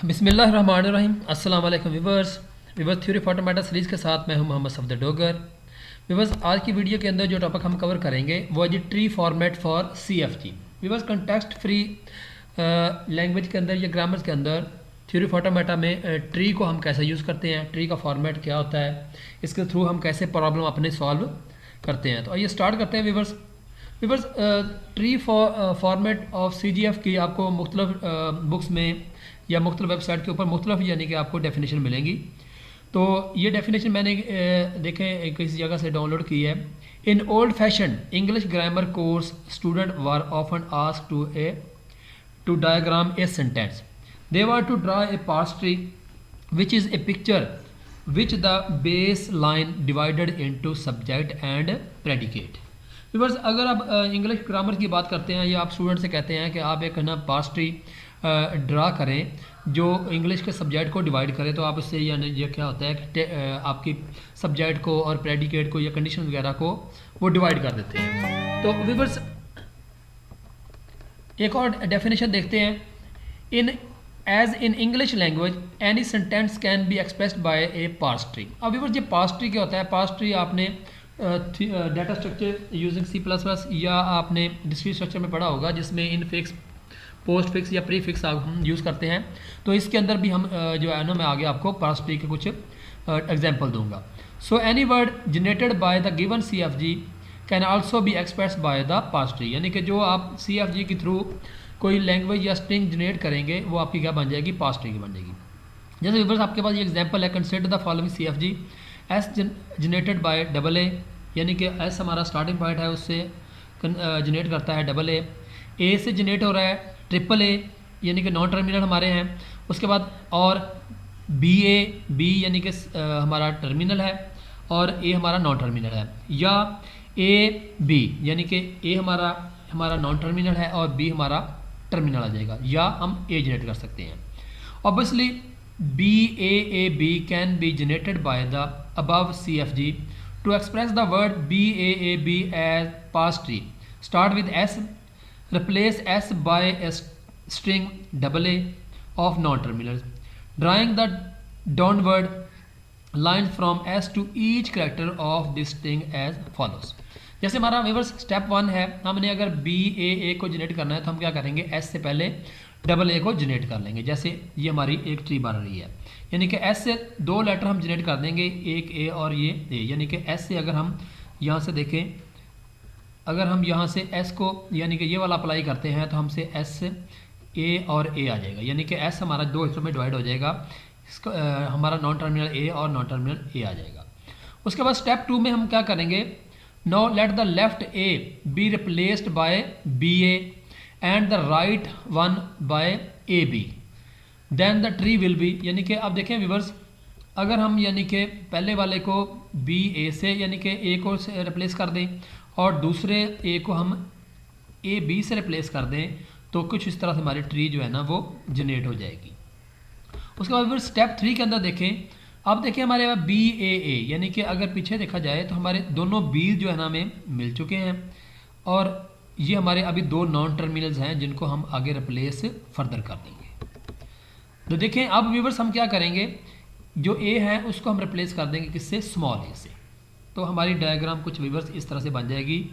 बिस्मिल्लाहिर्रहमानिर्रहीम। अस्सलाम वालेकुम viewers. Theory of automata series के साथ मैं हूं मोहम्मद सफदर डोगर। व्यूवर्स, आज की वीडियो के अंदर जो टॉपिक हम कवर करेंगे वो है G tree format for CFG। Viewers, context free language के अंदर या ग्रामर के अंदर थ्योरी ऑफ ऑटोमेटा में ट्री को हम कैसे यूज़ करते हैं, ट्री का फॉर्मेट क्या होता है, इसके थ्रू हम कैसे प्रॉब्लम अपने सॉल्व करते हैं। तो आइए स्टार्ट करते हैं viewers. Tree format of CGF की आपको मुख्तलिफ बुक्स में या मुख्तलिफ वेबसाइट के ऊपर मुख्तलिफ यानी कि आपको डेफिनेशन मिलेंगी। तो ये डेफिनेशन मैंने देखें किसी जगह से डाउनलोड की है। In old fashion English grammar course student were often asked to diagram a sentence. They were to draw a parse tree which is a picture which the baseline divided into subject and predicate। Viewers, अगर आप English grammar की बात करते हैं या आप student से कहते हैं कि आप एक ना पार्स ट्री ड्रा करें जो इंग्लिश के सब्जेक्ट को डिवाइड करे, तो आप उससे यानी ये क्या होता है कि आपकी सब्जेक्ट को और प्रेडिकेट को या कंडीशन वगैरह को वो डिवाइड कर देते हैं। तो व्यूअर्स, एक और डेफिनेशन देखते हैं। In as in English language any sentence can be expressed by a parse tree. अब व्यूअर्स, ये पार्स ट्री क्या होता है? पार्स ट्री आपने डाटा स्ट्रक्चर यूजिंग C++ या आपने डिस्क्रीट स्ट्रक्चर में पढ़ा होगा, जिसमें इन फिक्स, पोस्ट फिक्स या प्री फिक्स हम यूज़ करते हैं। तो इसके अंदर भी हम जो है ना, मैं आगे आपको पार्स ट्री के कुछ एग्जांपल दूंगा। So any word generated by the given CFG can also be expressed by the parse tree. यानी कि जो आप CFG के थ्रू कोई लैंग्वेज या स्ट्रिंग जनरेट करेंगे वो आपकी क्या बन जाएगी? पार्स ट्री की बन जाएगी। जैसे व्यूअर्स, आपके पास ये एग्जांपल है। Consider the following CFG S generated by AA, यानी कि एस हमारा स्टार्टिंग पॉइंट है, उससे जनरेट करता है AA से जनरेट हो रहा है AAA, यानी कि नॉन टर्मिनल हमारे हैं। उसके बाद और B यानी कि हमारा टर्मिनल है और A हमारा नॉन टर्मिनल है, या AB यानी कि A हमारा नॉन टर्मिनल है और B हमारा टर्मिनल आ जाएगा, या हम A जनरेट कर सकते हैं। Obviously BAAB can be generated by the above CFG to express the word BAAB as parse tree. Start with S, replace S by a string AA of non-terminals, drawing the downward line from S to each character of this string as follows। जैसे हमारा viewers step 1 है, हमने अगर BAA को generate करना है तो हम क्या करेंगे? S से पहले AA को जनरेट कर लेंगे। जैसे ये हमारी एक ट्री बन रही है, यानी कि S से 2 लेटर हम जनरेट कर देंगे, एक A और ये A। यानी कि S से अगर हम यहाँ से देखें, अगर हम यहाँ से S को यानी कि ये वाला अप्लाई करते हैं तो हमसे S से A और A आ जाएगा, यानी कि S हमारा 2 हिस्सों में डिवाइड हो जाएगा। इसका हमारा नॉन टर्मिनल A और नॉन टर्मिनल A आ जाएगा। उसके बाद स्टेप 2 में हम क्या करेंगे? Now let the left A be replaced by BA and the right one by AB, then the tree will be. यानी कि अब देखें व्यूअर्स, अगर हम यानी कि पहले वाले को BA से यानी कि A को रिप्लेस कर दें और दूसरे A को हम AB से रिप्लेस कर दें, तो कुछ इस तरह से हमारी ट्री जो है ना वो जनरेट हो जाएगी। उसके बाद व्यूअर्स स्टेप 3 के अंदर देखें। अब देखिए हमारे पास BAA, यानी कि अगर पीछे देखा जाए तो हमारे दोनों B जो है ना हमें मिल चुके हैं, और ये हमारे अभी 2 नॉन टर्मिनल्स हैं जिनको हम आगे रिप्लेस फर्दर कर देंगे। तो देखें अब व्यूअर्स हम क्या करेंगे? जो A है उसको हम रिप्लेस कर देंगे किससे? स्मॉल a से। तो हमारी डायग्राम कुछ व्यूअर्स इस तरह से बन जाएगी।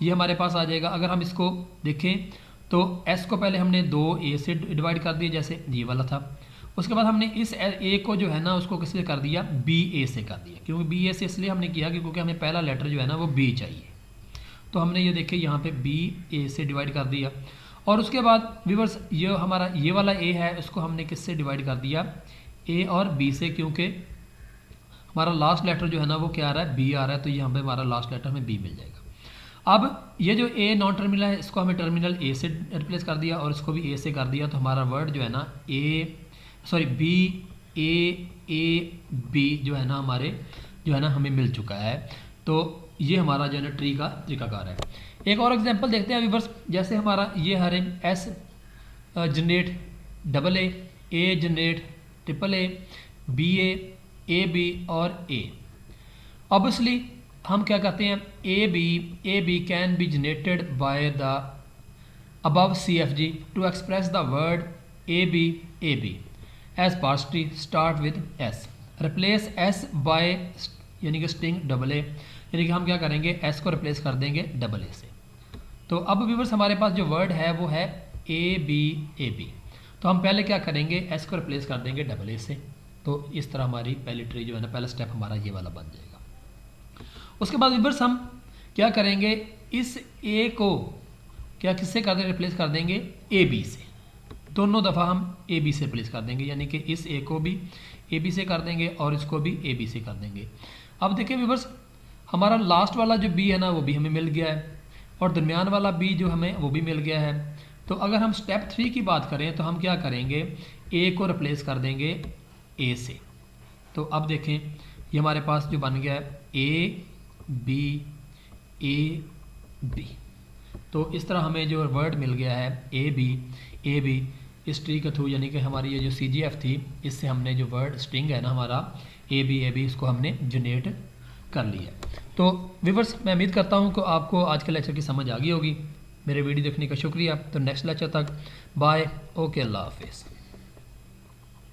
ये हमारे पास आ जाएगा। अगर हम इसको देखें तो S को पहले हमने 2A से डिवाइड कर दिया, जैसे ये वाला था। उसके बाद हमने इस A को जो है ना उसको किससे कर दिया? BA से कर दिया। क्योंकि BA से इसलिए हमने किया क्योंकि हमें पहला लेटर जो है ना वो B चाहिए। तो हमने ये देखिए यहाँ पे BA से डिवाइड कर दिया। और उसके बाद व्यूअर्स ये हमारा ये वाला A है, उसको हमने किससे डिवाइड कर दिया? A और B से, क्योंकि हमारा लास्ट लेटर जो है ना वो क्या आ रहा है? B आ रहा है। तो यहाँ पे हमारा लास्ट लेटर हमें B मिल जाएगा। अब ये जो A नॉन टर्मिनल है इसको हमें टर्मिनल A से रिप्लेस कर दिया और इसको भी A से कर दिया। तो हमारा वर्ड जो है ना BAAB जो है ना हमारे जो है ना हमें मिल चुका है। तो ये हमारा जो है ना ट्री का तरीकाकार है। एक और एग्जांपल देखते हैं व्यूअर्स। जैसे हमारा ये here S generate AA, A generate AAA, BA, AB और A। ऑब्वियसली हम क्या कहते हैं? AB can be generated by the above CFG to express the word AB. As parse tree start with S, replace S by यानी कि string double A, यानी कि हम क्या करेंगे एस को रिप्लेस कर देंगे डबल ए से। तो अब व्यूअर्स हमारे पास जो वर्ड है वो है ए बी, तो हम पहले क्या करेंगे एस को रिप्लेस कर देंगे डबल ए से। तो इस तरह हमारी पहली ट्री जो है ना, पहला स्टेप हमारा ये वाला बन जाएगा। उसके बाद व्यूअर्स हम क्या करेंगे, इस ए को क्या किससे कर देंगे, रिप्लेस कर देंगे ए बी से। दोनों दफ़ा हम ए बी से रिप्लेस कर देंगे, यानी कि इस ए को भी ए बी से कर देंगे और इसको भी ए बी से कर देंगे। अब देखिए व्यूअर्स हमारा लास्ट वाला जो बी है ना वो भी हमें मिल गया है और दरमियान वाला बी जो हमें वो भी मिल गया है। तो अगर हम स्टेप 3 की बात करें तो हम क्या करेंगे, ए को रिप्लेस कर देंगे ए से। तो अब देखें ये हमारे पास जो बन गया है ए बी, तो इस तरह हमें जो वर्ड मिल गया है ए बी इस ट्री के थ्रू, यानी कि हमारी ये जो CGF थी इससे हमने जो वर्ड स्ट्रिंग है ना हमारा ए बी इसको हमने जनरेट कर लिया। तो व्यूअर्स मैं उम्मीद करता हूँ कि आपको आज के लेक्चर की समझ आ गई होगी। मेरे वीडियो देखने का शुक्रिया। तो नेक्स्ट लेक्चर तक बाय, ओके, अल्लाह हाफिज़।